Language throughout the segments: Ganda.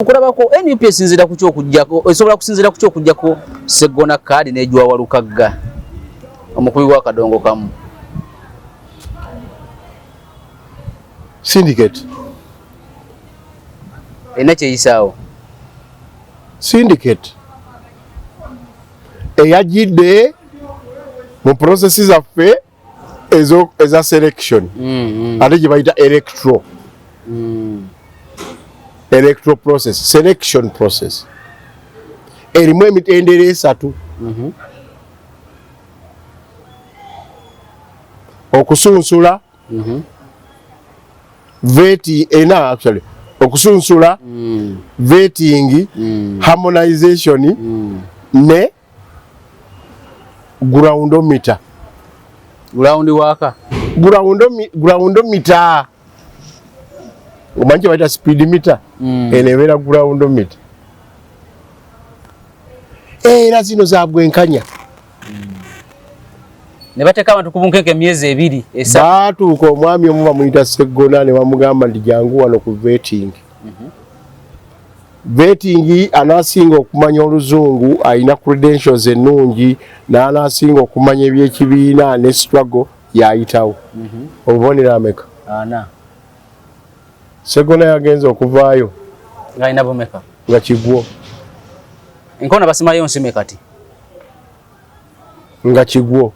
Okulabako NUP esinzira ku kyokujjako esobola kusinzira ku kyokujjako Sseggona Kaadi n'ejwa Walukagga omukubi wa Kadongo kamu. Syndicate. Ena kyeyisaawo. Syndicate. Eyajidde mu processes zaffe eza selection. Ate gye bayita electoral. Electoral process, selection process. Erimu emitendera esatu. Okusunsula, actually, okusunsula, vetting, harmonization, ne groundometer. Ground waka. Groundometer. Umanyi baita speed meter. Enebera groundometer. Era zino za bwenkanya. Ne bateka abantu kubunkeke myezi 2 esa. Baatuuka omwami omu bamuyita Sseggona ne bamugamba ndi jangu wano ku vetting. Vetting anasinga okumanya oluzungu alina credentials ennungi n'anasinga okumanya ebyekibiina ne struggle yayitawo. Obubonero ameka? Ana. Sseggona yagenze okuvaayo. Ng'alina bomeka? Nga Kigwo. Enkona basimayo nsime kati? Nga Kigwo.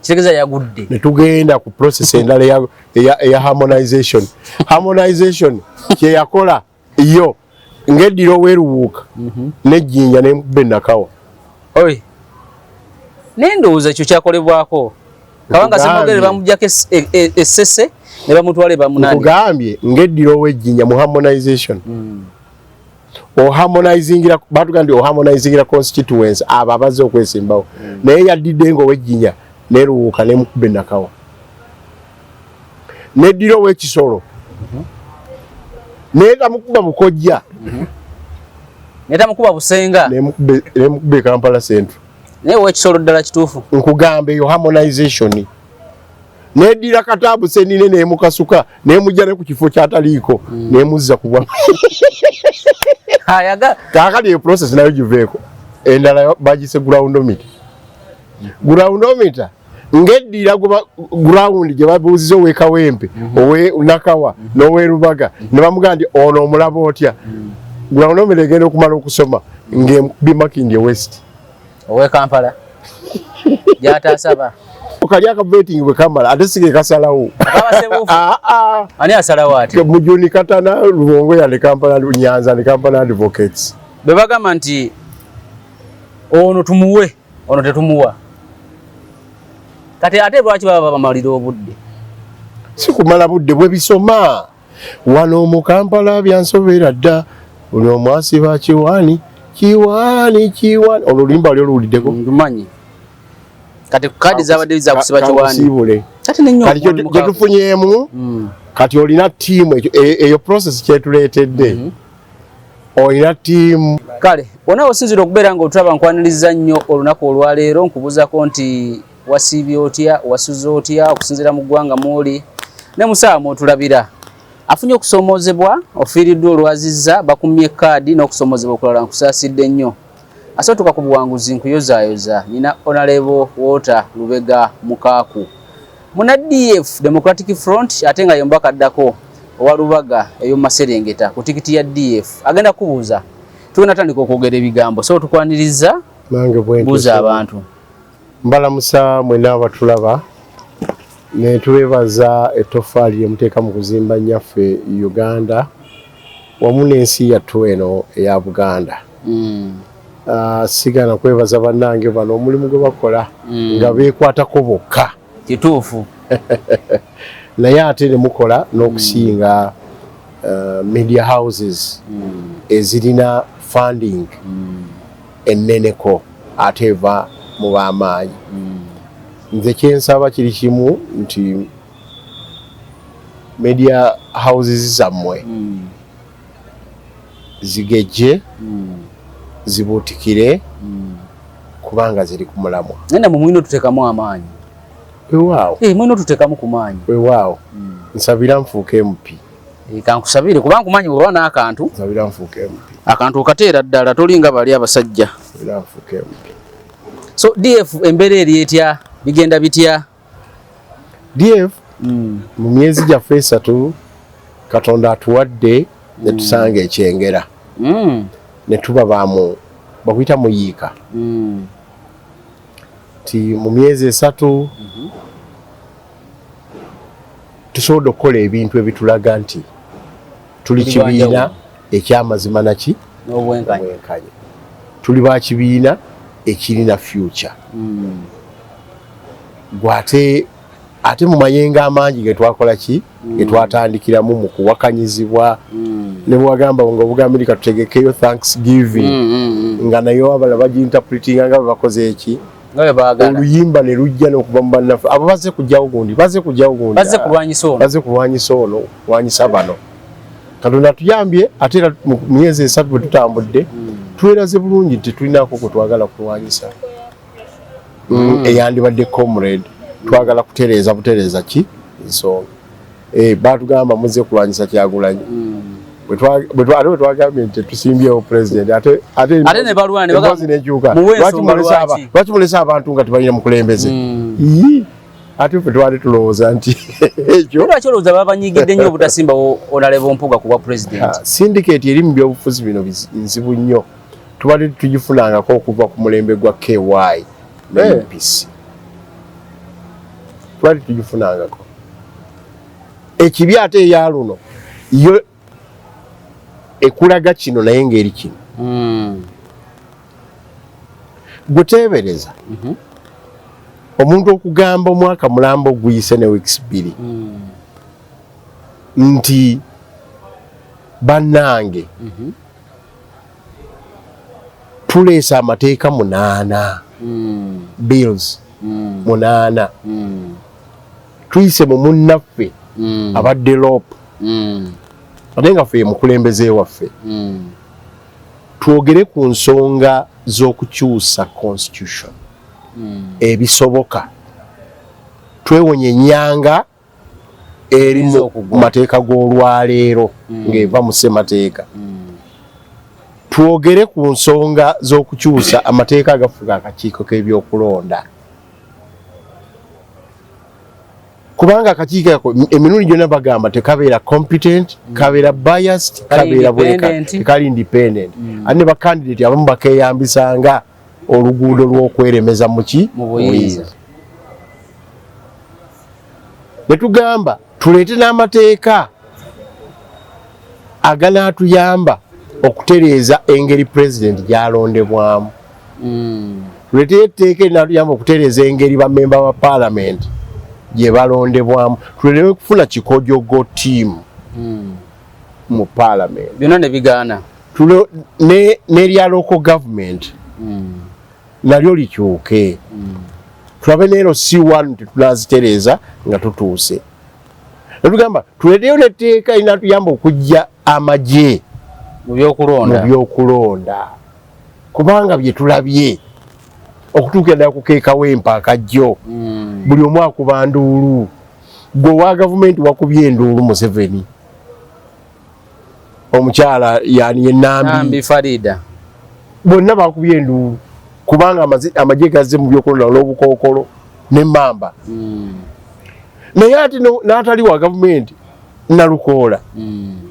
Kitegeeza yagudde. Ne tugenda ku process endala eya harmonization. Harmonization kye yakola yo ng'eddiro weeruwuuka n'ejjinja n'emukubbe Nakawa. Oyi. N'endowooza ekyo kyakolebwako. Kabanga semogere bamujjako essese ne bamutwale bamunani. Nkugambye ng'eddiro w'ejjinja mu harmonization. Harmonizingira batugambye harmonizingira constituents abo abaze okwesimbawo. Naye yaddidde ng'ow'ejjinja neruwuuka n'emukubbe Nakawa. N'eddiro w'ekisolo. N'etamukuba Bukojja. N'etamukuba Busenga. N'emukubbe Kampala Central. Naye w'ekisolo ddala kituufu. Nkugamba eyo harmonization. N'eddira Kataabu Ssenine n'emukasuka n'emujja ne ku kifo kyataliiko n'emuzza ku bwa. Kaakati eyo process nayo giveeko. Endala bagise groundometer. Groundometer ng'eddira ground gye babuuziza ow'e Kawempe, ow'e Nakawa, n'ow'e Rubaga ne bamugamba nti ono omulaba otya. Groundometer egenda okumala okusoma ng'emukubye Makindye West. Ow'e Kampala gy'ataasaba. Kali akabeting bwe kamala ate sige kasalawo. Ani asalawo ati? Mujuni Katana Luwongo ya Kampala Nyanza ne Kampala Advocates. Bebagamba nti ono tumuwe, ono tetumuwa. Kati ate lwaki baba bamalira obudde? Si kumala budde bwe bisoma. Wano mu Kampala byansobera dda. Ono mwasiba Kiwani. Olulimba lyo luwuliddeko. Ndumanyi. Kati kadi zabadde za kusiba Kiwani. Kati nenyo. Kati gye tufunyeemu. Kati olina team eyo process kyetuleetedde. Olina team. Kale, wona osinzira okubeera ng'otulaba nkwaniriza nnyo olunaku olwaleero nkubuuzako nti wasiibye otya, wasuze otya, okusinzira mu ggwanga mw'oli. Ne musaawa mw'otulabira. Afunye okusomoozebwa, ofiiriddwa olwazizza, bakumye kaadi n'okusomoozebwa okulala nkusaasidde nnyo. Asootuka ku buwanguzi nkuyozaayoza, nina Honorable Walter Lubega Mukaaku. Muna DF, Democratic Front, ate nga yomba kaddako owa Lubaga eyo Maserengeta ku tikiti ya DF. Agenda kubuuza. Tugenda tandika okwogera ebigambo. So tukwaniriza buuza abantu. Mbalamusa mwena abatulaba. Ne tubebaza ettoffaali lye muteeka mu kuzimba nnyaffe Uganda wamu n'ensi yattu eno eya Buganda. Sigana kwebaza bannange bano omulimu gwe bakola nga beekwatako bokka. Kituufu. Naye ate ne mukola n'okusinga media houses ezirina funding enneneko ate eva mu b'amaanyi. Nze kyensaba kiri kimu nti media houses zammwe zigejje zibuutikire kubanga ziri ku mulamwa. Nenda mu mwino tutekamu amaanyi. Weewaawo. Mwino tutekamu ku maanyi. Weewaawo. Nsabira nfuuke MP. kankusabire kuba nkumanyi bwe wana akantu sabira nfuuke MP akantu okateera ddala tolinga bali abasajja sabira nfuuke MP so DF embeera eri etya bigenda bitya DF mu myezi gyaffe 3 Katonda atuwadde ne tusanga ekyengera ne tuba baamu bakuyita muyiika ti mu myezi 3 tusobodde okukola ebintu ebitulaga nti tuli kibiina ekyamazima naki n'obwenkanya tuli ba kibiina ekirina future gwate ate mu mayenga amangi ge twakola ki ge twatandikiramu mu kuwakanyizibwa ne bwagamba nga Obugambirika tutegekeyo Thanksgiving nga nayo abala baginterpretinga nga bakoze eki oluyimba ne lujja n'okuva mu bannaffe abo baze kujjawo gundi baze kulwanyisa ono kulwanyisa bano Katonda tuyambye ate era mu myezi 3 bwe tutambudde tweraze bulungi nti tulinaako kwe twagala kulwanyisa eyandibadde comrade twagala kutereeza ki ensonga batugamba muze kulwanyisa Kyagulanyi bwe twagambye nti tusimbyewo president ate ne balwana nekyuka lwaki mulesa abantu nga tebalina mukulembeze ate ffe twali tulowooza nti ekyo lwaki olowooza babanyigidde nnyo obutasimbawo Honorable Mpuuga ku bwa president syndicate eri mu byobufuzi bino nzibu nnyo tubadde tugifunangako okuva ku mulembe gwa KY ne MPC twali tugifunangako ekibi ate eya luno yo ekulaga kino naye ngeri kino guteebereza omuntu okugamba omwaka mulambo guyise ne weeks 2 nti bannange tuleesa amateeka 8 bills 8 tuyise mu munnaffe abadde lope ate nga ffe mukulembeze waffe twogere ku nsonga z'okukyusa constitution ebisoboka twewonye ennyanga eri mu mateeka g'olwaleero ng'eva mu ssemateeka twogere ku nsonga z'okukyusa amateeka agafuga akakiiko k'ebyokulonda kubanga akakiiko ako emirundi gyonna bagamba tekabeera competent kabeera biased kabeera tekali independent ate ne bakandidate abamu bakeeyambisanga oluguudo lw'okweremeza muki mubuyinza ne tugamba tuleete n'amateeka aganaatuyamba okutereeza engeri president gy'alondebwamu tuleete etteeka erinaatuyamba okutereeza engeri bammemba ba parliament gye balondebwamu tuleme kufuna kikojogo tiimu mu parliament byonna ne bigaana n'erya local government nalyo likyuke tulabe neero C1 tetunazitereeza nga tutuuse netugamba tuleeteyo netteeka erinaatuyamba okujja amagye mu byokulonda kubanga bye tulabye okutuukira ddala kukeekawo empaaka jjo buli omu akuba nduulu gwe owa gavumenti wakubye enduulu Museveni omukyala yani Nambi Farida bonna bakubye enduulu kubanga amagye gazze mu byokulonda olw'obukookolo n'emmamba naye ate n'atali wa gavumenti Nalukoola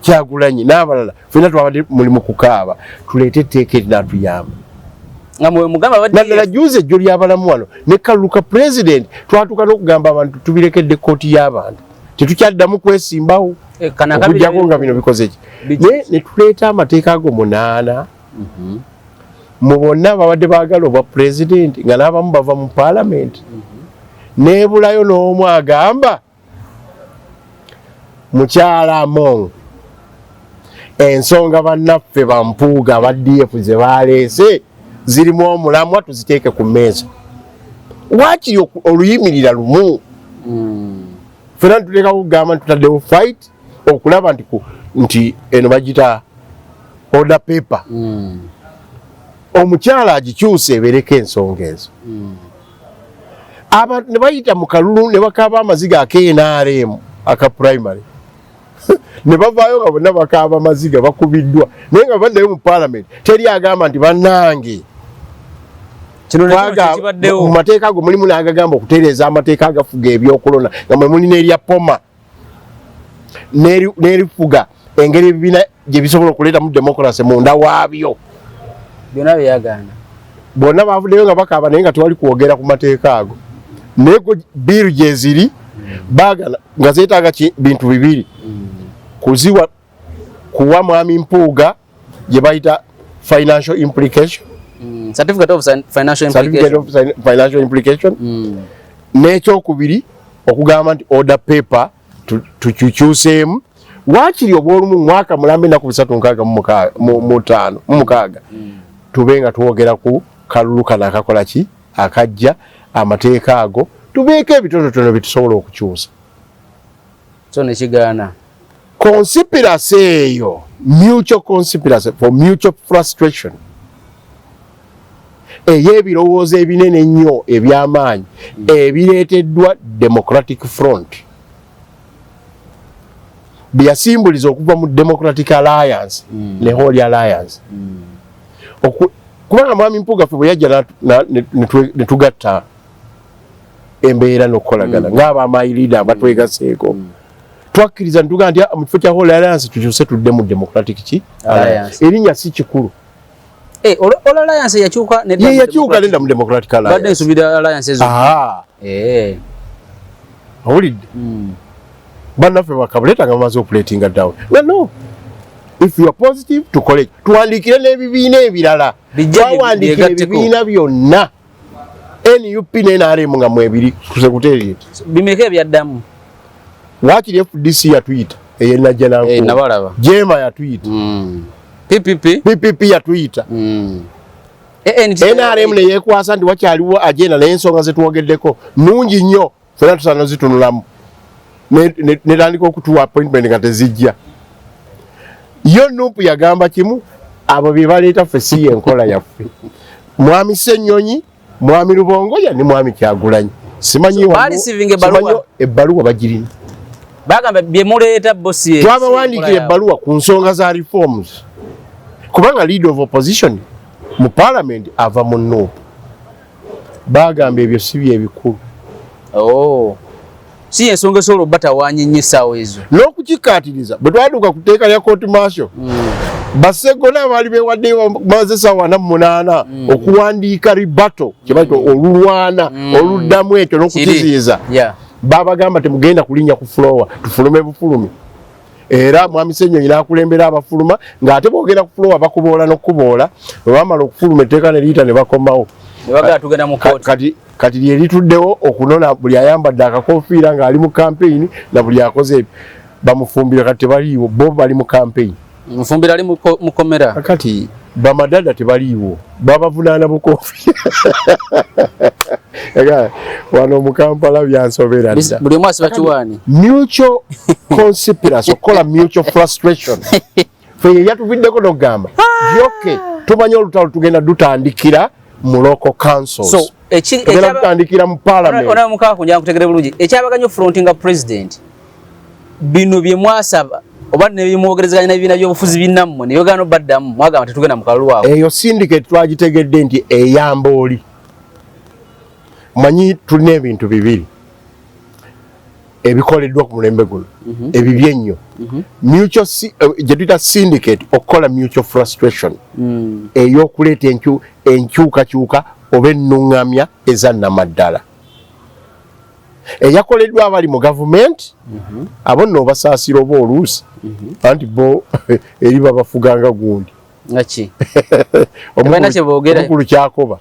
Kyagulanyi n'abalala ffenna twabadde muli mu kukaaba tuleete etteeka erinaatuyamba naddala juuzi ejjo ly'abalamu wano ne kaluluka president twatuuka n'okugamba abantu tubirekedde kkooti y'abantu tetukyaddamu kwesimbawo okuggyako nga bino bikoze ki naye ne tuleeta amateeka ago 8 mu bonna babadde baagala obwa president nga n'abamu bava mu parliament neebulayo n'omu agamba mukyala Among ensonga bannaffe bampuuga aba DF ze baleese zirimu omulamwa tuziteeke ku mmeeza waakiri oluyimirira lumu ffenna tuteekako okugamba tutaddewo fight okulaba nti eno bagita order paper omukyala agikyuse ebeereko ensonga ezo abantu ne bayita mu kalulu ne bakaaba amaziga ake NRM aka primary ne bavaayo nga bonna bakaaba maziga bakubiddwa naye nga baddayo mu parliament teri agamba nti bannange mu mateeka ago mulimu n'agagamba okutereeza amateeka agafuga ebyokulona nga mwe mulina erya poma n'erifuga engeri ebibiina gye bisobola okuleetamu demokrasi munda waabyo byonna byeyagaana bonna bavuddeyo nga bakaaba naye nga tewali kwogera ku mateeka ago naye biiru gye ziri baagala nga zeetaaga bintu bibiri kuziwa kuwa mwami Mpuuga gye bayita financial implication certificate of financial implication n'ekyokubiri okugamba nti order paper tukyukyuseemu waakiri obwolumu mwaka mulambe ennaku 365 tube nga twogera ku kalulu kano akakola ki akajja amateeka ago tubeeko ebitonotono bitusobola okukyusa so nekigaana conspiracy eyo mutual conspiracy for mutual frustration ey'ebirowoozo ebinene ennyo eby'amaanyi ebireeteddwa Democratic Front byasimbuliza okuva mu Democratic Alliance ne Holy Alliance kubanga mwami Mpuuga ffe bwe yajja ne tugatta embeera n'okukolagana ng'abamayi leader abatwegaseeko twakkiriza ne tugamba nti mu kifo kya Holy Alliance tukyuse tudde mu Democratic Alliance erinnya si kikulu All Alliance yakyuka nedda mu Democratic Alliance badde nsubira Alliance ezo awulidde bannaffe bakabuleta nga bamaze operatinga down no if you are positive tukole tuwandiikire n'ebibiina ebirala twawandiikira ebibiina byonna NUP ne NRM nga mwebiri kusekuteeri bimeka ebyaddamu waakiri FDC yatuyita eyenajja nabalaba Jema yatuyita PPP yatuyita NRM ne yeekwasa nti wakyaliwo agenda naye ensonga zetuwogeddeko nungi nnyo fena tusaana zitunulamu netandika okutuwa appointment nga tezijja yo Nuupu yagamba kimu abo bye baleeta ffe si enkola yaffe mwami Ssenyonyi mwami Rubongoya ne mwami Kyagulanyi simanyi ebbaluwa bagirina bagamba bye muleeta bossi twabawandiikira ebbaluwa ku nsonga za reforms kubanga leader of opposition mu parliament ava mu Nuupu bagamba ebyo si byebikulu si ensonga esobola obatawaanya nnyo essaawa ezo n'okukikkaatiriza bwe twaduuka ku tteeka lya court martial basegona abaali beewaddeyo bamaze essaawa 48 okuwandiika ribato kyebaita olulwana oluddamu ekyo n'okukiziyiza babagamba temugenda kulinnya ku floor tufulume bufulumi era mwami Ssenyonyi n'akulembera abafuluma ng'ate boogera ku floor bakuboola n'okuboola bwe bamala okufuluma etteeka ne liyita ne bakomawo kati lye lituddewo okunona buli ayambadde akakofiira ng'ali mu campaign na buli akoze ebyo bamufumbira kati tebaliiwo bo bali mu campaign mufumbira ali mukomera kati bamadada tebaliiwo babavunaana bukofiira wano mu Kampala byansobera buli omu asiba kiwaani mutual conspiracy okola mutual frustration fe yatuviddeko n'okugamba byoke tumanye olutalo tugenda dutandikira mu local councils tugenda mu parliament ona mukaa kunjala kutegere bulungi ekyabaganya front nga president bino bye mwasaba oba ne bimwogerezaganya n'ebibiina by'obufuzi binnammwe ne yogaana obaddamu mwagamba tetugenda mu kalulu awo eyo syndicate twagitegedde nti eyamba oli manyi tulina ebintu bibiri ebikoleddwa ku mulembe guno ebibi ennyo gye tuyita syndicate okukola mutual frustration ey'okuleeta enkyukakyuka oba ennuŋŋamya ezannamaddala eyakoleddwa abali mu gavumenti abo nno obasaasira oba oluusi anti bo eri babafuganga gundi omukulu kyakoba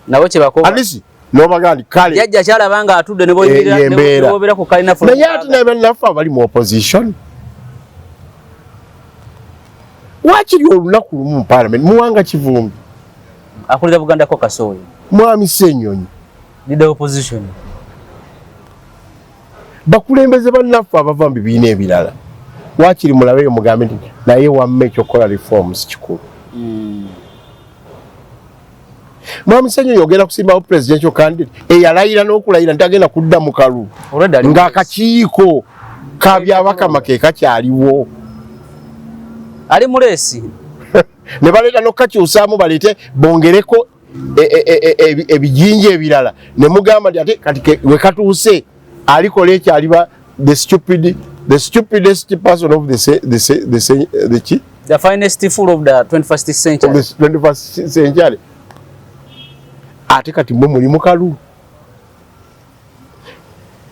nabo kyebakoba alisi nobaga nti kale yajja kyalaba nga atudde ne boyibira ku kalina fulani naye ate nabannaffe abali mu opposition waakiri olunaku lumu mu parliament muwanga Kivumbi akulira Buganda ko Kasooyi mwami Ssenyonyi leader opposition bakulembeze bannaffe abava mu bibiina ebirala waakiri mulabeyo mugambe nti naye wamme ekyokukola reforms kikulu mwami Ssenyonyi ogenda kusimbawo presidential candidate eyalayira n'okulayira nti agenda kudda mu kalulu ng'akakiiko kabyabakama ke kakyaliwo ali mulesi ne baleeta n'okakyusaamu baleete bongereko ebijinja ebirala ne mugamba nti ate kati we katuuse alikola ekyaliba the stupidest person of the finest fool of the 21st century. Of the 21st century. Ate kati mwe muli mukalulu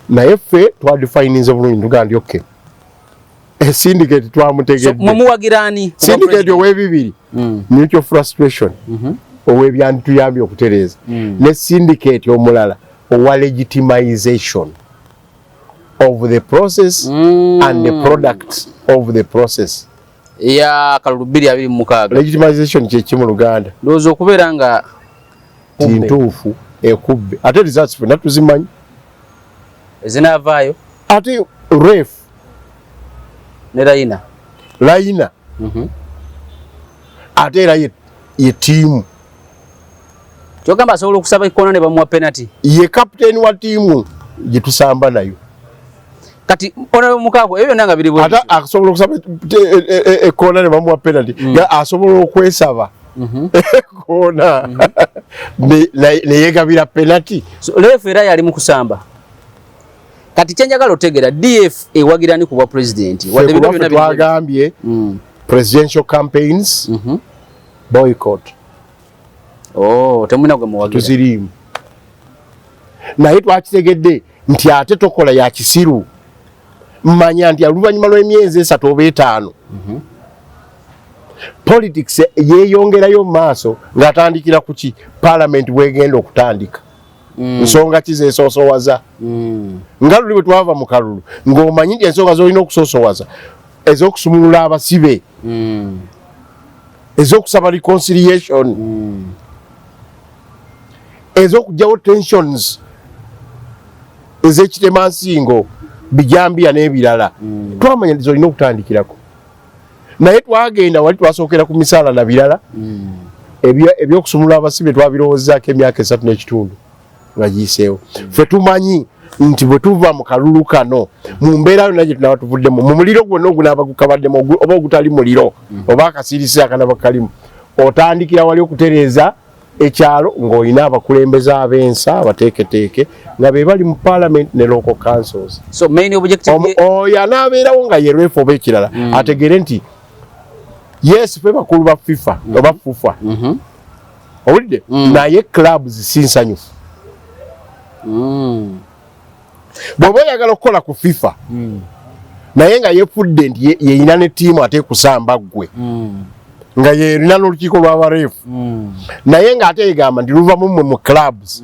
naye ffe twadefinize bulungi tugaa ndi okay syndicate twamutegedde mumuwagirani syndicate ow'ebibiri mutual frustration ow'ebyantuyambye okutereeza ne syndicate omulala owa legitimization of the process and the product of the process ya kalulu 226 legitimization kye mu Luganda ndowooza okubeera nga ntuufu ekubbe ate results fenna tuzimanyi ezinaavaayo ate ref ne layina ate era ye tiimu kyogamba asobola okusaba ekkoona ne bamuwa penalty ye kapiteeni wa tiimu gye tusamba nayo kati onayo mukaago ebyo byonna nga biri bwe ate asobola okusaba ekkoona ne bamuwa penalty asobola okwesaba ekkoona ne yeegabira penalty leefu era yali mu kusamba kati kyenjagala otegera DF ewagirani ku bwa president wadde bino byonna twagambye presidential campaigns boycott temulina gwe muwagira tuzirimu naye twakitegedde nti ate tokola ya kisiru mmanya nti oluvannyuma lw'emyezi 3 oba 5 politics yeeyongerayo mu maaso ng'atandikira ku ki parliament bwegenda okutandika nsonga kizeesoosowaza nga luli bwe twava mu kalulu ng'omanyi nti ensonga z'olina okusoosowaza ez'okusumulula abasibe ez'okusaba reconciliation ez'okugyawo tensions ez'ekitemansingo bijambiya n'ebirala twamanya nti zolina okutandikirako naye twagenda wali twasookera ku misaala na birala ebyokusumulula abasibe twabirowoozaako emyaka 3 n'ekitundu nga giyiseewo ffe tumanyi nti bwe tuva mu kalulu kano mu mbeera yonna gye tunaaba tuvuddemu mu muliro gwonna ogunaaba gukabaddemu oba ogutali muliro oba akasiirisi akanaba kalimu otandikira wali okutereeza ekyalo ng'olina abakulembeze ab'ensa abateeketeeke nga be bali mu parliament ne local councils oyo anaabeerawo nga ye refu oba ekirala ategere nti yes ffe bakulu ba FIFA oba FUFA owulidde naye clubs si nsanyufu bw'oba oyagala okukola ku FIFA naye nga yefudde nti yeyina ne ttiimu ate kusamba ggwe nga yerina n'olukiiko lw'abareefu naye ng'ate yegamba nti luvamu mmwe mu clubs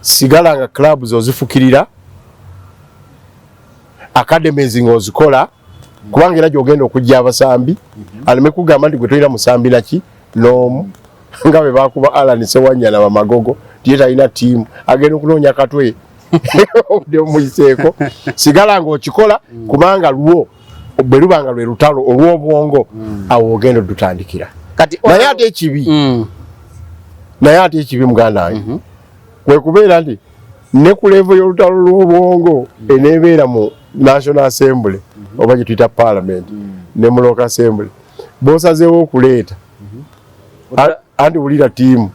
sigala nga clubs ozifukirira academies ng'ozikola kubanga era gy'ogenda okujja abasambi aleme kugamba nti gwe tolina musambi naki n'omu nga bwe bakuba Alan Sewanyana Bamagogo tiye talina ttiimu agenda okunoonya katwe obudde omuyiseeko sigala ng'okikola kubanga lwo bwe lubanga lwe lutalo olw'obwongo awo ogenda odutandikira naye ate ekibi muganda wange kwe kubeera nti ne ku levo y'olutalo lw'obwongo eneebeera mu National Assembly oba gye tuyita Parliament ne mu Local Assembly b'osazeewo okuleeta anti wulira ttiimu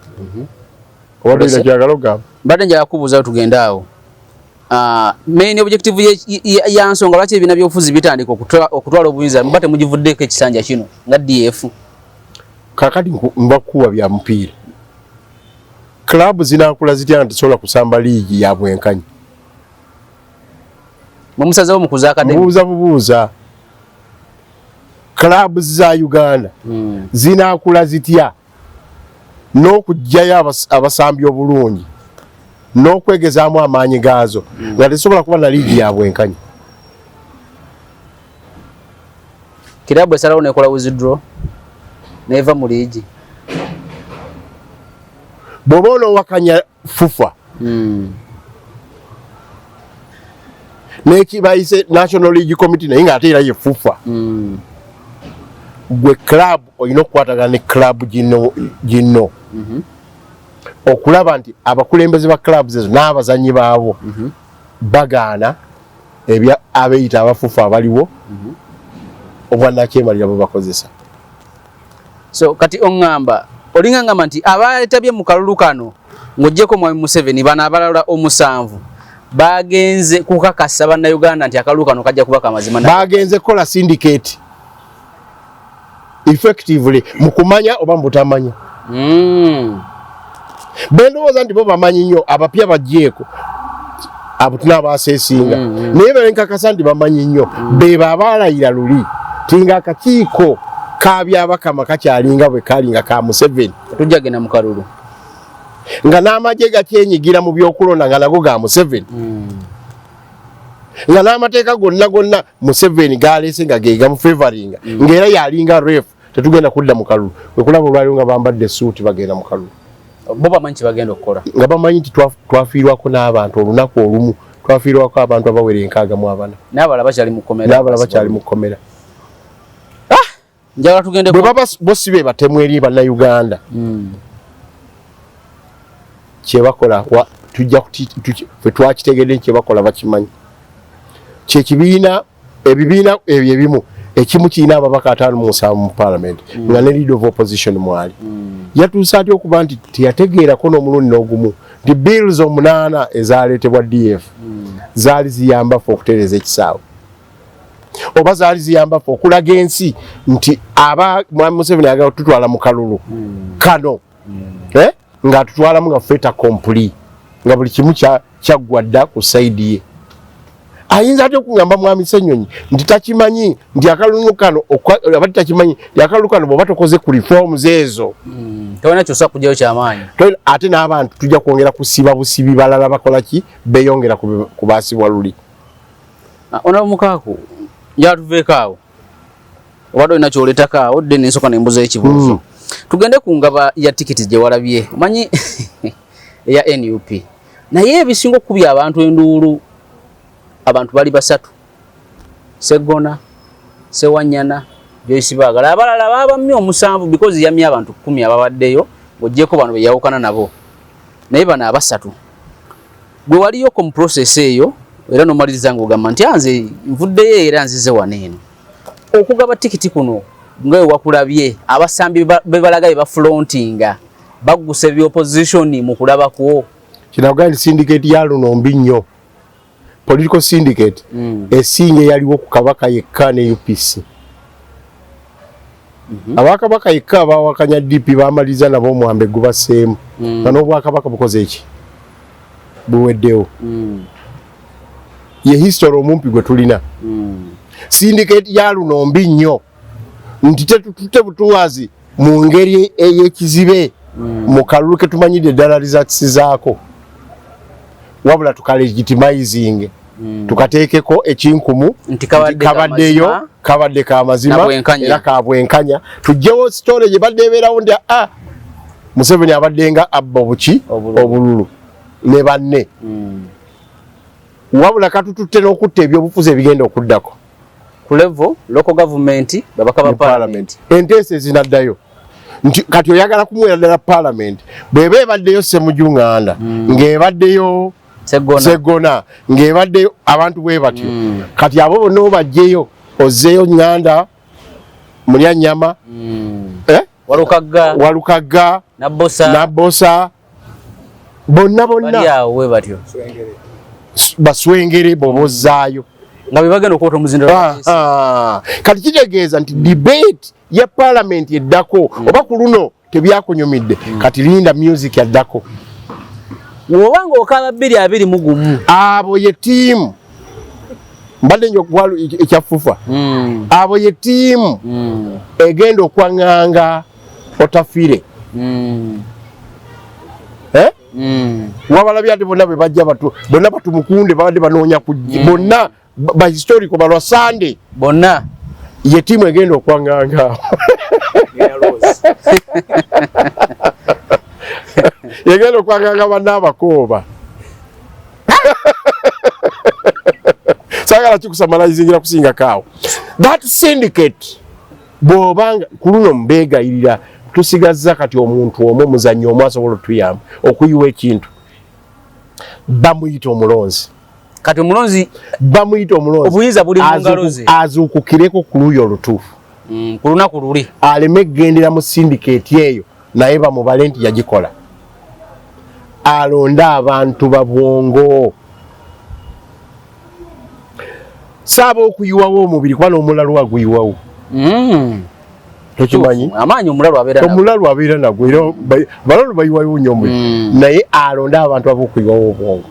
oba toyina kyagala ogamba mbadde njala kubuuza tugende awo main objective ya nsonga lwaki ebibiina by'obufuzi bitandika okutwala obuyinza muba temugivuddeko ekisanja kino nga DF kakati mbakuwa bya mupiira club zinaakula zitya nga tesobola kusamba liigi ya bwenkanyi mumusazeewo mukuza akademi bubuuza club za Uganda zinaakula zitya n'okugjayo abasambi obulungi n'okwegezaamu amaanyi gaazo nga tesobola kuba na liigi ya bwenkanyi kirabu esalawo nekola withdraw neva mu liigi bw'oba onoowakanya FUFA n'ekibayise National League Committee naye ng'ate era ye FUFA gwe club olina okukwatagana ne club gino okulaba nti abakulembeze ba clubs ezo n'abazannyi baabo bagaana ebya abeeyita abafufu abaliwo obwanakyemalira bwe bakozesa. So kati oŋŋamba olinga ngamba nti abaleetabye mu kalulu kano ng'oggyeko Mwami Museveni bano abalala 7 bagenze kukakasa bannayuganda nti akalulu kano kajja kuba kamazima. Bagenze kola syndicate effectively mu kumanya oba mu butamanya. Bendowooza nti bo bamanyi nnyo abapya bajjeeko abo tunaabaseesinga naye benkakasa nti bamanyi nnyo beba abaalayira luli tinga akakiiko kabyabakama kakyalinga bwe kalinga ka Museveni tujja genda mu kalulu nga n'amagye gakyenyigira mu byokulonda nga nago ga Museveni nga n'amateeka gonna Museveni galeese nga ge gamufavoringa ng'era yalinga ref tetugenda kudda mu kalulu bwe kulaba olwaliwo nga bambadde suuti bagenda mu kalulu bo bamanyi kibagenda okukola nga bamanyi nti twafiirwako n'abantu olunaku olumu twafiirwako abantu abawera 64 n'abalala bakyali mu kkomera njagala tugende bwe baba bosi be batemu eri bannayuganda kyebakola tujja ffe twakitegedde kyebakola bakimanyi kyekibiina ebibiina ebyo ebimu ekimu kirina ababaka 57 mu parliament nga ne leader of opposition mwali yatuusa atya okuba nti teyategeerako n'omulundi n'ogumu nti bills 8 ezaleetebwa DF zaali ziyamba ffe okutereeza ekisaawe oba zaali ziyamba ffe okulaga ensi nti Mwami Museveni agala tutwala mu kalulu kano nga tutwalamu nga ffeta kompuli nga buli kimu kyaggwa dda ku sayidi ye. Ayinza atya okugamba Mwami Ssenyonyi nti takimanyi nti akalulu kano abati takimanyi nti akalulu kano bw'oba tokoze ku reforms ezo tolina kyosa kujjayo kyamaanyi ate n'abantu tujja kwongera kusiba busibi balala bakola ki beeyongera ku baasibwa luli. Ona mukaaku njala tuveeko awo obadde olina kyoleetako awo dde nensooka nembuza ekibuuzo tugende ku ngaba ya tikiti gye walabye omanyi eya NUP naye ebisinga okukubya abantu enduulu abantu bali 3 Sseggona Ssewanyana Joyce Baagala abalala baba 7 because yamya abantu 10 ababaddeyo ng'oggyeko bano be yawukana nabo naye bano 3 gwe waliyoko mu process eyo era n'omaliriza ng'ogamba nti anze nvuddeyo era nzize waneeno okugaba tikiti kuno ngawe wakulabye abasambi bebalaga befrontinga bagusa ebyopposition mu kulabako kinaga syndicate ya Lunombi nnyo political syndicate esinge yaliwo ku Kabaka yekka ne UPC abakabaka yekka bawakanya DP bamaliza nabo mwambe gubaseemu n'obwakabaka bukoze eki buweddewo ye history omumpi gwe tulina syndicate ya Lunombi nnyo nti tetute butuwazi mu ngeri ey'ekizibe mu kalulu ke tumanyidde eddala results zaako wabula tukalegitimizing tukateekeko ekinkumu nti kabaddeyo kabadde ka mazima era ka bwenkanya tujjewo story gye badde ebeerawo nti Museveni abaddenga abba obululu ne banne wabula katututte n'okutta ebyobufuzi ebigenda okuddako ku level local government babaka ba parliament enteesa ezinaddayo nti kati oyagala kumwera ddala parliament bw'eba ebaddeyo Ssemujunganda ng'ebaddeyo Sseggona ng'ebaddeyo abantu bwe batyo kati abo bonna obajjeyo ozzeeyo Nganda Mulyanyama Walukagga Nabbosa bonna baswengere bobozzaayo nga bibagenda okwota omuzindiro kati kitegeeza nti debate ya parliament eddako oba ku luno tebyakonyomidde kati linda music yaddako wobanga okaba 221 abo ye tiimu mbadde nyo kwalu ekyafufa abo ye tiimu egenda okwaŋŋanga otafire wabalabye ate bonna bwe bajja bonna batumukunde babadde banoonya bonna bahistorico balwa Sunday bonna ye tiimu egenda okwaŋŋanga yegenda okwaŋŋanga banna abakooba saagala kikusamalayizingira kusingako awo that syndicate bw'obanga ku luno mbeegayirira tusigazza kati omuntu omu omuzannyo omu asobola otuyamba okuyiwa ekintu bamuyita omulonzi kati omulonzi bamuyita omulonzi obuyinza buli mu ngalo ze azuukukireko ku luuyi olutuufu ku lunaku luli aleme gendera mu syndicate eyo naye bamubale nti yagikola alonde abantu babwongo saaba okuyiwawo omubiri kuba n'omulalu aguyiwawo tokimanyi amaanyi omulalu abeera nagwo era balalu bayiwayo nnyo omubiri naye alonde abantu ab'okuyiwawo obwongo.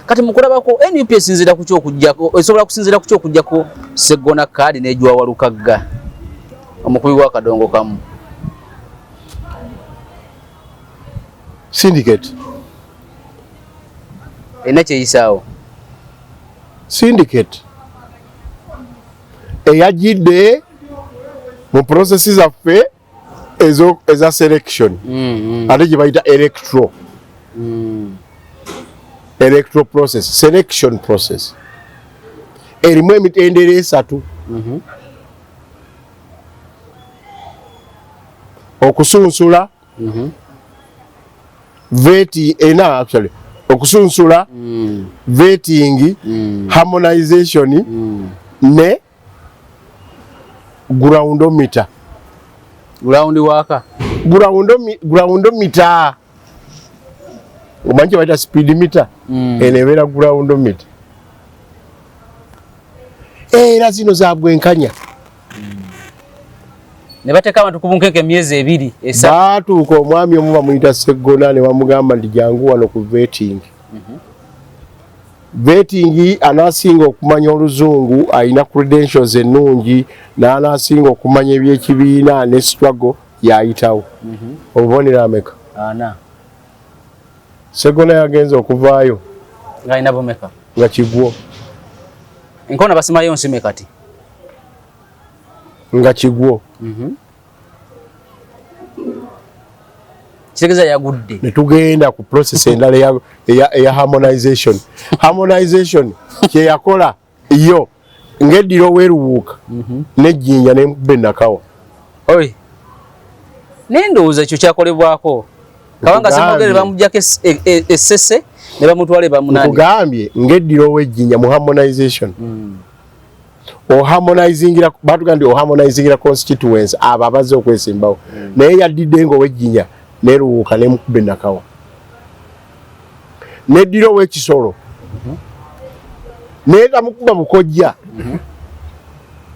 kati mukulabako NUP esinzira ku kyokujjako esobola kusinzira ku kyokujjako Sseggona Kaadi n'ejuwa Walukagga omukubi w'akadongo kamu syndicate erina kyeyisaawo syndicate eyajjidde mu processi zaffe eza selection ate gye bayita electoral process selection process erimu emitendera esatu okusunsula okusunsula vetting harmonization ne groundometer groundometer omanyi kye bayita speed meter eno ebeera groundometer era zino za bwenkanya ne bateeka abantu ku bunkenke emyezi 2 baatuuka omwami omu bamuyita Sseggona ne bamugamba nti jangu wano ku vetting vetting anaasinga okumanya oluzungu alina credentials ennungi n'anaasinga okumanya ebyekibiina ne struggle yayitawo obubonero ameka Sseggona yagenze okuvaayo ng'alina bumeka nga kigwo enkona basimayo nsime kati nga kigwo kitegeeza yagudde ne tugenda ku process endala eya harmonization kyeyakola yo ng'eddira oweeruwuuka n'ejjinja n'emukubba ennakawa naye ndowooza ekyo kyakolebwako kabanga semogere bamuggyako essese ne bamutwale bamunani tugambye ng'eddira ow'ejjinja mu harmonization oharmonizingira batugambye oharmonizingira constituency abo abazze okwesimbawo naye yaddidde ng'ow'ejjinja neruwuuka n'emukubba ennakawa n'eddira ow'ekisolo n'etamukuba bukojja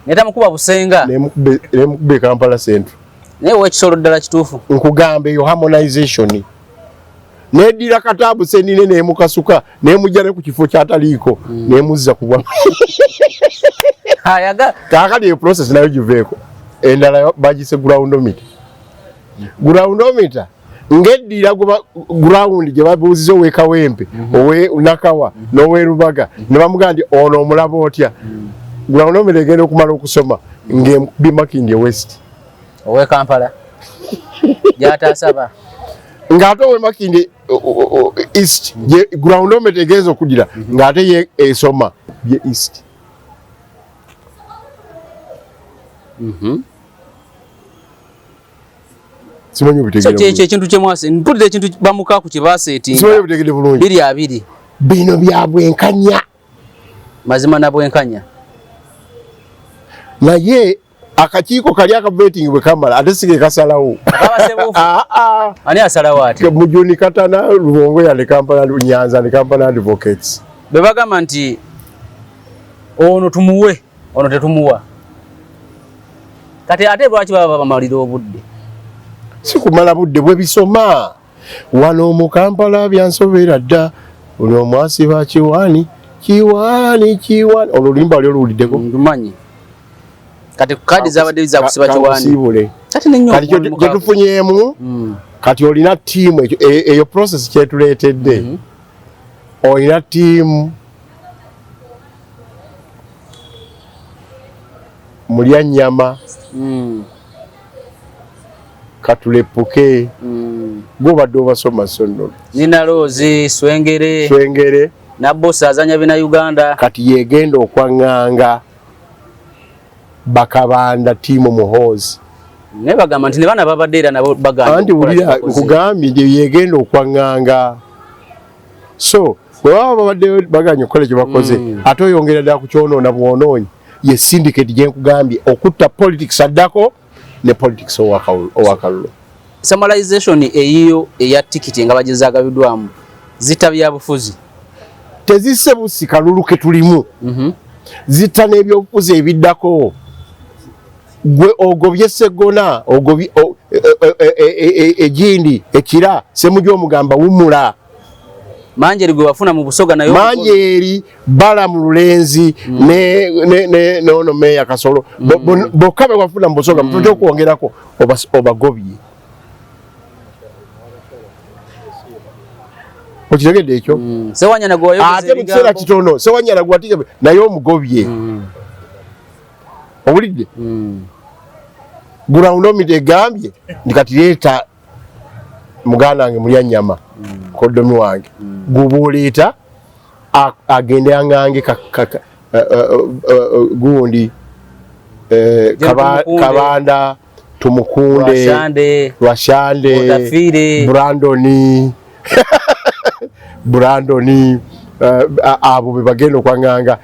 n'etamukuba busenga n'emukubba e Kampala Central naye ow'ekisolo ddala kituufu nkugamba eyo harmonization n'eddira kataabu senine n'emukasuka n'emujja ne ku kifo kyataliiko n'emuzza ku bwa kaakati eyo process nayo giveeko endala bagise groundometer ng'eddira ground gye babuuziza ow'ekawempe ow'enakawa n'ow'erubaga ne bamugamba nti ono omulaba otya groundometer egenda okumala okusoma ng'ebimakindi west ow'Ekampala gy'ataasaba ng'ate ow'emakindi east groundometer egenza okugira ng'ate ye esoma bye east simanyi obitegere ekyo ekintu kyemwase mpulira ekintu bamukaaku kye baaseetinga simanyi obitegere bulungi biri abiri bino bya bwenkanya mazima na bwenkanya naye akakiiko kali aka vetting bwe kamala ate sige kasalawo ani asalawo ati Mujuni Katana Luwongo ya ne Kampala Nyanza ne Kampala Advocates be bagamba nti ono tumuwe ono tetumuwa kati ate lwaki baba bamalira obudde si kumala budde bwe bisoma wano mu Kampala byansobera dda ono mwasi ba kiwani olulimba lyo luliddeko ndumanyi kati kadi zabadde za kusiba kiwani kati nenyo kati kyo tufunyemu kati olina team eyo process kyetuleetedde olina team mulya nyama katulepuke bo badde obasoma sonno nina Rozi Swengere na boss azanya bina Uganda kati yegenda okwaŋŋanga Bakabanda timu Muhoozi ne bagamba nti ne bana babadde era nabo bagamba anti wulira nkugambye nti yegenda okwaŋŋanga So bwe baba babadde baganya okukola kye bakoze ate oyongera ddala ku kyonoona bwonoonyi ye syndicate gye nkugambye okutta politics addako ne politics owakalulu. Summarization eyiyo eya tikiti nga bagezaagabiddwamu zita byabufuzi tezisse busi kalulu ke tulimu zitta n'ebyobufuzi ebiddako gwe ogobye Sseggona ogobye egindi ekira Ssemujju omugamba wumula Manjeri gwe wafuna mu Busoga nayo Manjeri bala mu Lulenzi ne ono Meya Kasolo bokka be wafuna mu Busoga mutute okwongerako obagobye okitegedde ekyo Sewanyana gwe wayogeza ate mu kiseera kitono Sewanyana gwe atiga naye omugobye owulidde Gulawundi egambye ndi kati leeta muganda wange mulya nnyama koddomi wange gubuleeta agende yangange gundi Kabanda Tumukunde Lwashande Brandoni abo be bagenda okwanganga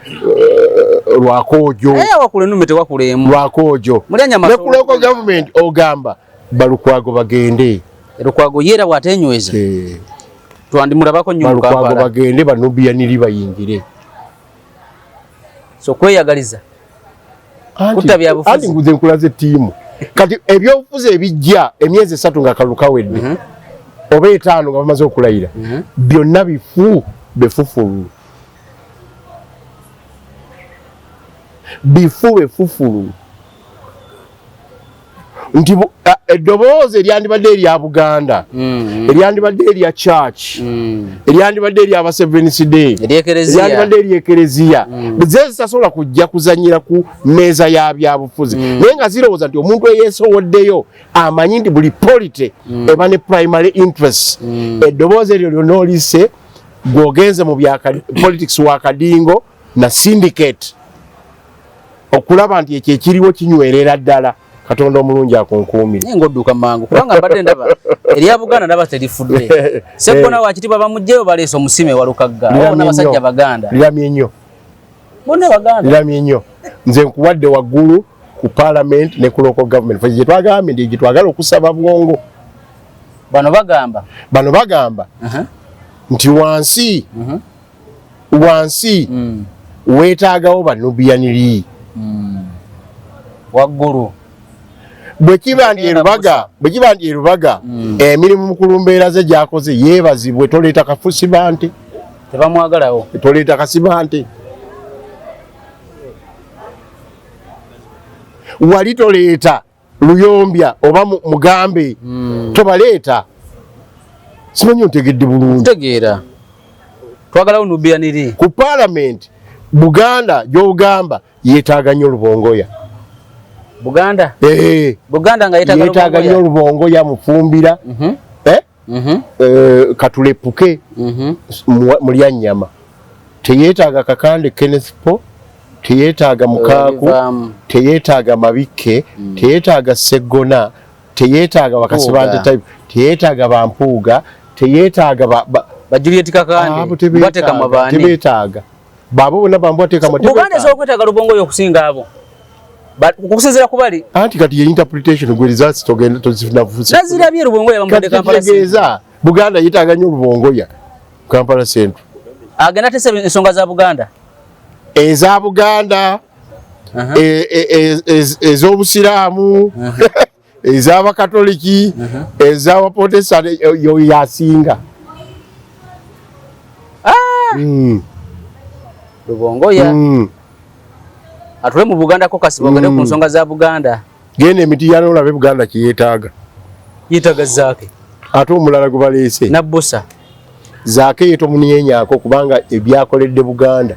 Lwakojo wakule numete wakulemu Lwakojo ne kuloko government ogamba Balukwago bagende Lukwago yera watenyweza twandimulabako nnyo mu Kampala Balukwago bagende Banubiya nili bayingire so kweyagaliza kutabya bufuzi andi nguze nkulaze tiimu kati ebyobufuzi ebijja emyezi 3 nga kaluka wedde oba 5 nga bamaze okulayira byonna befufulu befufulu nti eddoboozi eryandibadde erya Buganda eryandibadde erya church eryandibadde erya Seventh Day eryandibadde erya Ekereziya zezitasobola kujja kuzanyira ku mmeeza ya byabufuzi naye nga zirowooza nti omuntu eyeesowoddeyo amanyi nti buli polite eba ne primary interest eddoboozi eryo lyonna olise gw'ogenze mu bya politics wa Kadingo na syndicate okulaba nti ekyo ekiriwo kinywerera ddala Katonda omulungi akunkuumire ngodduka mangu kubanga mbadde ndaba erya Buganda ndaba terifudde Sseggona wakitiibwa bamugjeyo baleese omusime walukagga n'abasajja Baganda liramye nnyo bonna Baganda liramye nnyo nze nkuwadde waggulu ku parliament ne ku local government fe gye twagambye ndi gye twagala okusaba bwongo bano bagamba nti wansi weetaagawo Banubiyaniri waggulu bwe kiba ndi erubaga emirimu mu kulumbeera ze gy'akoze yeebazibwe toleeta kafusibante tebamwagalawo toleeta kasibante wali toleeta Luyombya oba Mugambe tobaleeta simanyi ontegedde bulungi tegeera twagalawo Nubiyaniri ku parliament Buganda gy'ogamba yeetaaga nnyo Lubongoya Buganda nga yeetaaga nnyo Lubongoya Mufumbira Katulepuke mulya nnyama teyeetaaga Kakande Kenneth Po teyeetaaga Mukaaku teyeetaaga Mabikke teyeetaaga Sseggona teyeetaaga Bakasibante type teyeetaaga Bampuuga teyeetaaga ba Juliet Kakande bateka mabani tebeetaaga babo bonna bambateeka amateeka Buganda esokwetaaga Lubongoya okusinga abo okusinzira kubali anti kati ye interpretation gwe results togenda tozinavuza nazirabye Lubongoya bamudde Kampala Central Buganda yitaaga nnyo Lubongoya Kampala Central agenda tese ensonga za Buganda eza Buganda ez'Obusiraamu ez'Abakatoliki ez'Abaprotestant yo yasinga Lubongoya atule mu Buganda ko kasibogende ku nsonga za Buganda gene emiti yano olabe Buganda kiyetaaga yitaaga zaake ate omulala gwe baleese nabbusa zaake yeto munyenyaako kubanga ebyakoledde Buganda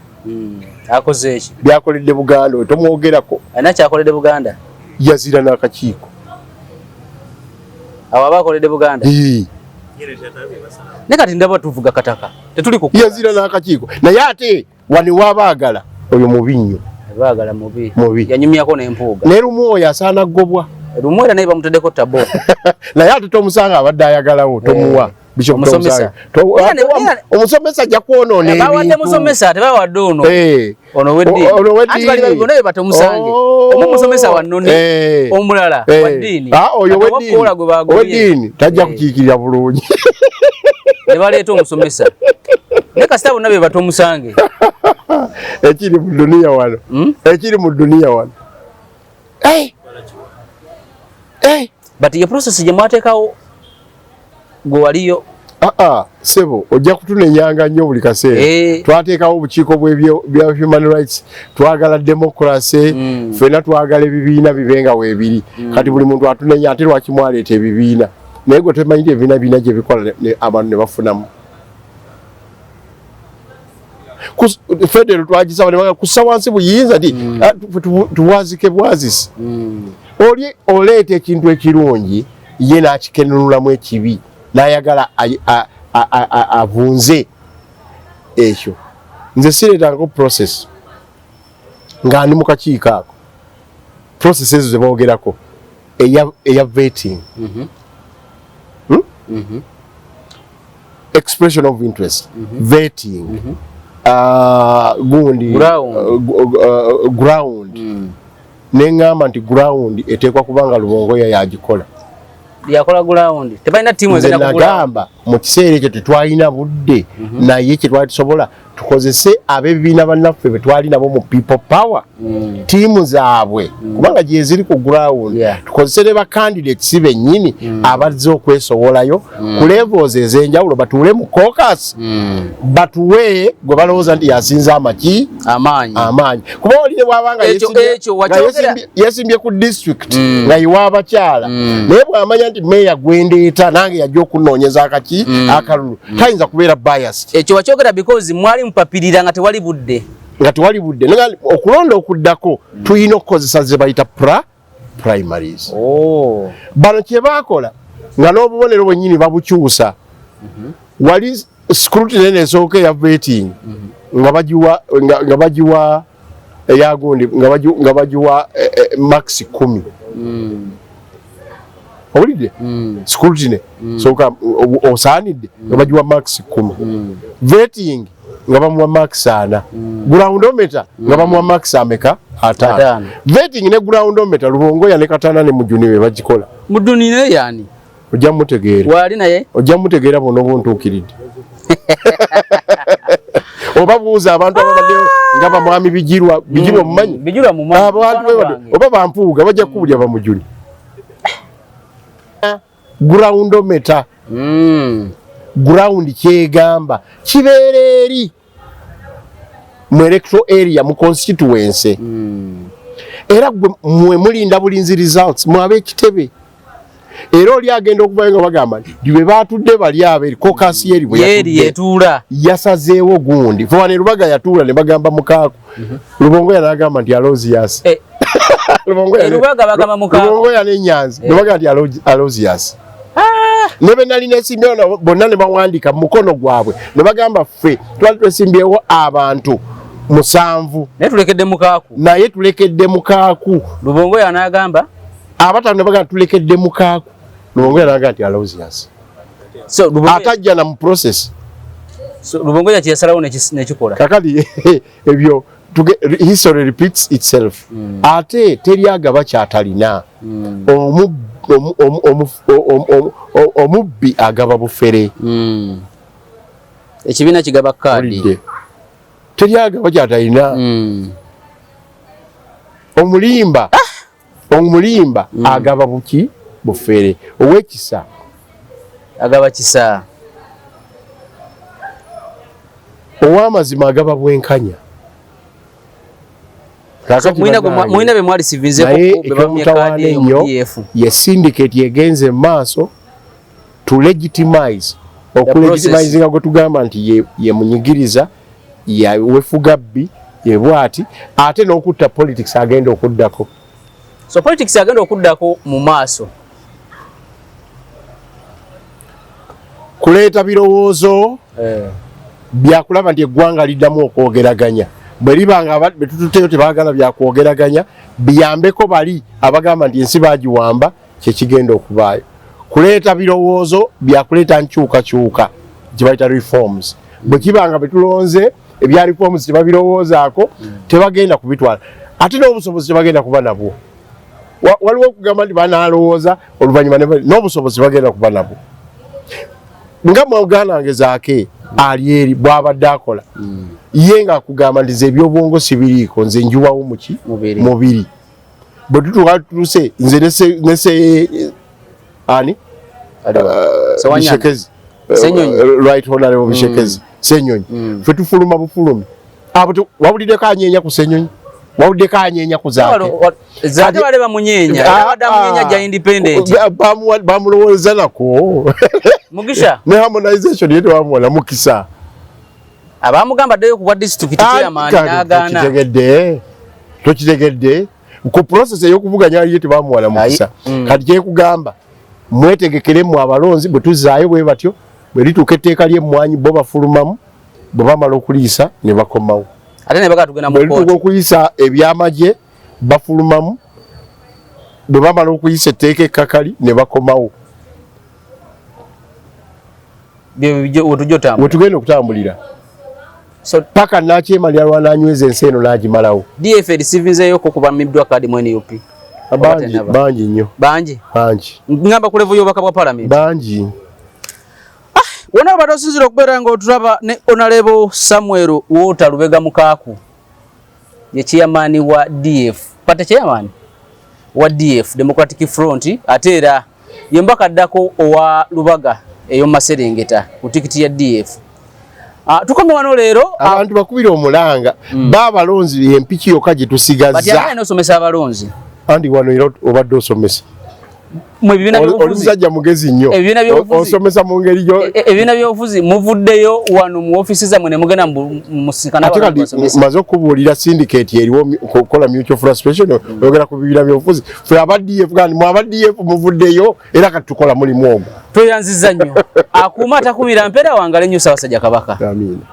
akoze eki byakoledde Buganda otomwogerako ana kyakoledde Buganda yazira n'akakiiko abo abakoledde Buganda ne kati ndaba tuvuga kataka tetuli ku yazira n'akakiiko naye ate wani wabaagala oyo mubinnyo baagala mubi yanyumyako n'empuuga ne Lumwoyo asaana ggobwa Lumwoyo naye bamuteddeko tabo naye ate tomusanga abadde ayagalawo tomuwa Bishop Omusomesa omusomesa ajja kuonoona ebintu bawadde musomesa tebawadde ono ono weddiini anti bali babibona bye batomusange omu musomesa wa nnoni omulala wa ddiini oyo weddiini tajja kukiikirira bulungi ne baleeta omusomesa ne kasita bonna bye batomusange ekiri mu duniya wano ekiri mu duniya wano but ye process gye mwateekawo gwe waliyo sebo ojja kutunenyanga nnyo buli kaseera twateekawo obukiiko bya human rights twagala democracy ffenna twagala ebibiina bibenga weebiri kati buli muntu atunenya ate lwaki mwaleeta ebibiina naye gwe temanyire ebibiina biina gye bikola abantu ne bafunamu federo twagisaba nebaga kussa wansi buyinza ti tuwazike bwazisi oli oleeta ekintu ekirungi ye n'akikenenulamu ekibi n'ayagala avunze ekyo nze sireetangako process nga ndi mu kakiiko ako process ezo ze boogerako eya vetting expression of interest vetting gundi ground neŋŋamba nti ground eteekwa kubanga Lubongoya yagikola yakola ground tebalina tiimu ezina nagamba mu kiseera ekyo tetwalina budde naye kye twali tusobola tukozese ab'ebibiina bannaffe be twali nabo mu people power tiimu zaabwe kubanga gye ziri ku ground tukozese ne bacandidates bennyini abazze okwesowolayo ku levels ez'enjawulo batuule mu caucus batuwe gwe balowooza nti yasinza amaanyi kuba oline bwabanga yesimbye ku district nga yiwa abakyala naye bw'amanya nti meeya gwendeeta nange yajja okunoonyeza akaki akalulu tayinza kubeera biased ekyo wakyogera because mwali mpapirira nga tewali budde okulonda okuddako tulina okukozesa ze bayita primaries bano kye baakola nga n'obubonero bwennyini babukyusa wali scrutiny nesooka eya vetting nga bagiwa eyagundi nga bagiwa max 10 owulidde scrutiny sooka osaanidde nga bagiwa max 10 vetting nga bamuwa max 4 groundometer nga bamuwa max ameka 5 vetting ne groundometer Lubongoya ne Katana ne Mujuni be bagikola Mujuni ne yani ojja mutegeera wali naye ojja mutegeera bono buntuukiridde oba buuza abantu ababaddeyo nga bamwami bijirwa mumanyi oba bampuuga bajja kuwulya Bamujuni groundometer ground kyegamba kibeera eri mu electoral area mu constituency era mwe mulinda bulinzi results mwabe ekitebe era oli agenda okuvayo nga bagamba nti bwe batudde bali abeeri kokasi yeri bwe yetuula yasazeewo gundi fo ne Lubaga yatuula ne bagamba mukaaku Lubongoya n'agamba nti Alozias Lubongoya n'Enyanzi ne bagamba nti Alozias ne be nali nesimbyewo bonna ne bawandika mu mukono gwabwe ne bagamba ffe twali twesimbyewo abantu 7 naye tulekedde mukaaku Lubongoya n'agamba abatano ne bagamba tulekedde mukaaku Lubongoya n'agamba nti Alozias atajja na mu process Lubongoya kyeyasalawo nekikola kakati ebyo history repeats itself ate teri agaba kyatalina omubbi agaba bufere ekibiina kigaba kaadi teri agaba kyatalina omulimba agaba buki bufere owekisa agaba kisa ow'amazima agaba bwenkanya mwina be mwali sivinzeko bebamye kaadi y'ODF ye syndicate yegenze maaso to legitimize okulegitimize nga gwe tugamba nti ye munyigiriza yewefugabbi ye bwati ate n'okutta politics agenda okuddako so politics agenda okuddako mu maaso kuleeta birowoozo byakulaba nti eggwanga liddamu okwogeraganya bwe libanga betututeyo tebaagala byakwogeraganya biyambeko bali abagamba nti ensi bagiwamba kyekigenda okubaayo kuleeta birowoozo byakuleeta nkyukakyuka gye bayita reforms. Bwe kibanga betulonze ebya reforms tebabirowoozaako tebagenda kubitwala ate n'obusobozi tebagenda kuba nabwo. Waliwo okugamba nti banaalowooza oluvannyuma n'obusobozi bagenda kuba nabwo. Nga mwaganange zaake ali eri bw'abadde akola ye nga akugamba nti ebyobwongo sibiriiko nze njuwawo muki mubiri. Bwe tutuuka tutuse nze nese ani Bishekezi right honorable Bishekezi Senyonyi ffe tufuluma bufulumi abo wawuliddeko anyeenya ku Senyonyi wawuliddeko anyeenya ku zaake zaate bale bamunyeenya bamunyeenya gya independent bamulowooza nako Mugisha ne harmonization yete bamuwala mukisa abamugamba ddeyo ku bwa district chairman n'agaana tokitegedde ku process ey'okuvuganya yete bamuwala mukisa kati kyekugamba mwetegekeremu abalonzi bwe tuzaayo bwe batyo bwe lituuka etteeka ly'emmwanyi bo bafulumamu bwe bamala okuliisa ne bakomawo ate ne bagatugenda mu kooti okuliisa ebyamagye bafulumamu bwe bamala okuliisa etteeka ekkakali ne bakomawo wetugenda okutambulira paka nakyemalira lwananyweza ensi eno n'agimalawo. DFL sivinzeeyoko kubamiddwa kadi mu NUP bangi nnyo bangi ngamba ku level y'obubaka bwa parliament bangi. Wona abadde osinzira okubeera ng'otulaba ne Honorable Samuel Walter Lubega Mukaaku ye chairman wa DF pate chairman wa DF Democratic Front ate era ye mbaka addako owa Lubaga eyo Maserengeta ku tikiti ya DF. Tukombe wano leero abantu bakubira omulanga baabalonzi empiki yokka gye tusigazza bati ana osomesa abalonzi andi wano era obadde osomesa mwe bibina byobufuzi olusajja mugezi nnyo osomesa mu ngeri yo ebibina byobufuzi muvuddeyo wano mu ofisi zammwe ne mugenda musikana abantu basomesa maze okubuulira syndicate eriwo okukola mutual frustration oyogera ku bibina byobufuzi ffe abaddiyefu kandi mu abaddiyefu muvuddeyo era kati tukola mulimu ogwo tweyanziza nnyo akuuma atakumira mpeera wangale nnyo Ssaabasajja Kabaka. Amiina.